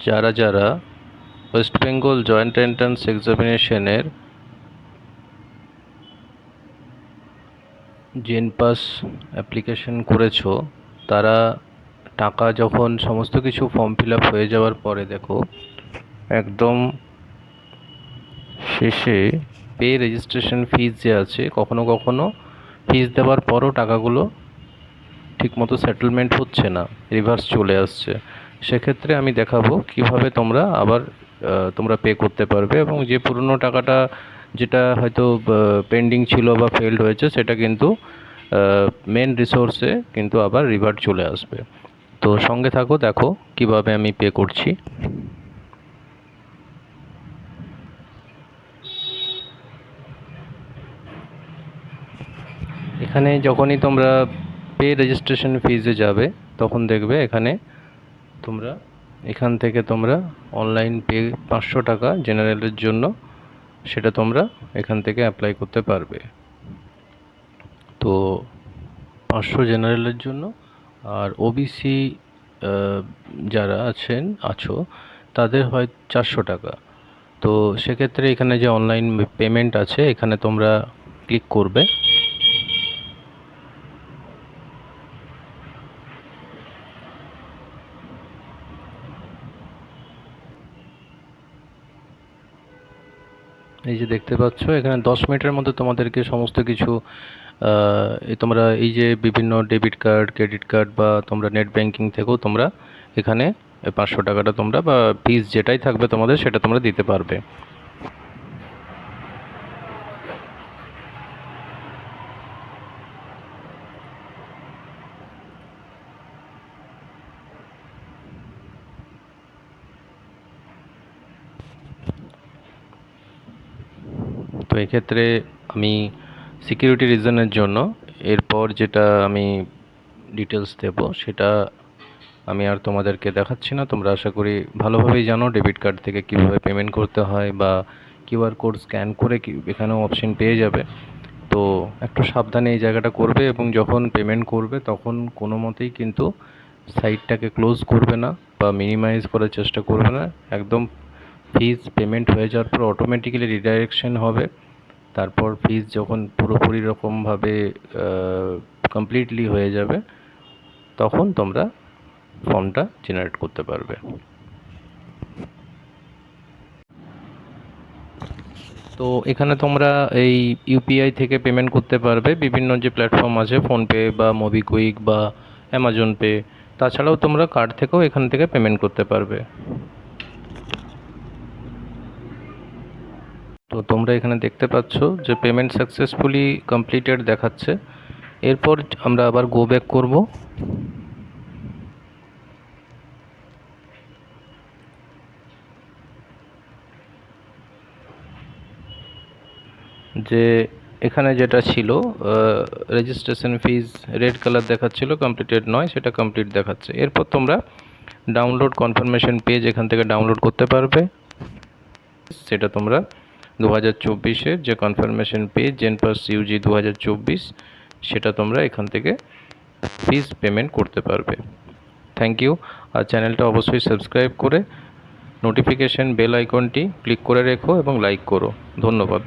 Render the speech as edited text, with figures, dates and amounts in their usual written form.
যারা যারা West Bengal joint entrance এক্সামিনেশনের জেন পাস অ্যাপ্লিকেশন করেছো, তারা টাকা যখন সমস্ত কিছু ফর্ম ফিল আপ হয়ে যাওয়ার পরে দেখো একদম শেষে পে রেজিস্ট্রেশন ফিজ যে আছে, কখনো কখনো ফিজ দেওয়ার পরও টাকাগুলো ঠিকমতো সেটেলমেন্ট হচ্ছে না, রিভার্স চলে আসছে। সেক্ষেত্রে আমি দেখাবো কিভাবে তোমরা আবার তোমরা পে করতে পারবে, এবং যে পুরনো টাকাটা যেটা হয়তো পেন্ডিং ছিল বা ফেলড হয়েছে সেটা কিন্তু মেন রিসোর্সে কিন্তু আবার রিভার্ট চলে আসবে। তো সঙ্গে থাকো, দেখো কিভাবে আমি পে করছি। এখানে যখনই তোমরা পে রেজিস্ট্রেশন ফিজে যাবে তখন দেখবে এখান থেকে তোমরা অনলাইন পে 500 টাকা জেনারেলের জন্য সেটা তোমরা এখান থেকে অ্যাপ্লাই করতে পারবে। তো 500 জেনারেলের জন্য, আর ওবিসি যারা আছো তাদের হয় 400 টাকা। তো সেক্ষেত্রে এখানে যে অনলাইন পেমেন্ট আছে এখানে তোমরা ক্লিক করবে। এই যে দেখতে পাচ্ছ এখানে 10 মিনিটের মধ্যে তোমাদেরকে সমস্ত কিছু তোমরা এই যে বিভিন্ন ডেবিট কার্ড, ক্রেডিট কার্ড বা তোমরা নেট ব্যাংকিং থেকেও তোমরা এখানে 500 টাকাটা তোমরা বা ফিজ যেটাই থাকবে তোমাদের সেটা তোমরা দিতে পারবে। তো এক্ষেত্রে আমি সিকিউরিটি রিজনের জন্য এরপর যেটা আমি ডিটেলস দেব সেটা আমি আর তোমাদেরকে দেখাচ্ছি না। তোমরা আশা করি ভালোভাবেই জানো ডেবিট কার্ড থেকে কীভাবে পেমেন্ট করতে হয়, বা কিউআর কোড স্ক্যান করে এখানেও অপশন পেয়ে যাবে। তো একটু সাবধানে এই জায়গাটা করবে, এবং যখন পেমেন্ট করবে তখন কোনো মতেই কিন্তু সাইটটাকে ক্লোজ করবে না বা মিনিমাইজ করার চেষ্টা করবে না। একদম ফিজ পেমেন্ট হয়ে যাওয়ার পর অটোমেটিক্যালি রিডাইরেকশন হবে। তারপর ফিজ যখন পুরোপুরি রকমভাবে কমপ্লিটলি হয়ে যাবে তখন তোমরা ফর্মটা জেনারেট করতে পারবে। তো এখানে তোমরা এই ইউপিআই থেকে পেমেন্ট করতে পারবে, বিভিন্ন যে প্ল্যাটফর্ম আছে ফোনপে বা মোবিকুইক বা অ্যামাজন পে। তাছাড়াও তোমরা কার্ড থেকেও এখান থেকে পেমেন্ট করতে পারবে। তো তোমরা এখানে দেখতে পাচ্ছ যে পেমেন্ট সাকসেসফুলি কমপ্লিটেড দেখাচ্ছে। এরপর আমরা আবার গো ব্যাক করব। যে এখানে যেটা ছিল রেজিস্ট্রেশন ফিজ রেড কালার দেখাচ্ছিল, কমপ্লিটেড নয়, সেটা কমপ্লিট দেখাচ্ছে। এরপর তোমরা ডাউনলোড কনফার্মেশন পেজ এখান থেকে ডাউনলোড করতে পারবে। সেটা তোমরা 2024-এর যে confirmation page JENPAS UG 2024 সেটা তোমরা এখান থেকে ফিজ পেমেন্ট করতে পারবে। Thank you. আর চ্যানেলটা অবশ্যই সাবস্ক্রাইব করে নোটিফিকেশন বেল আইকনটি ক্লিক করে রেখো এবং লাইক করো। ধন্যবাদ।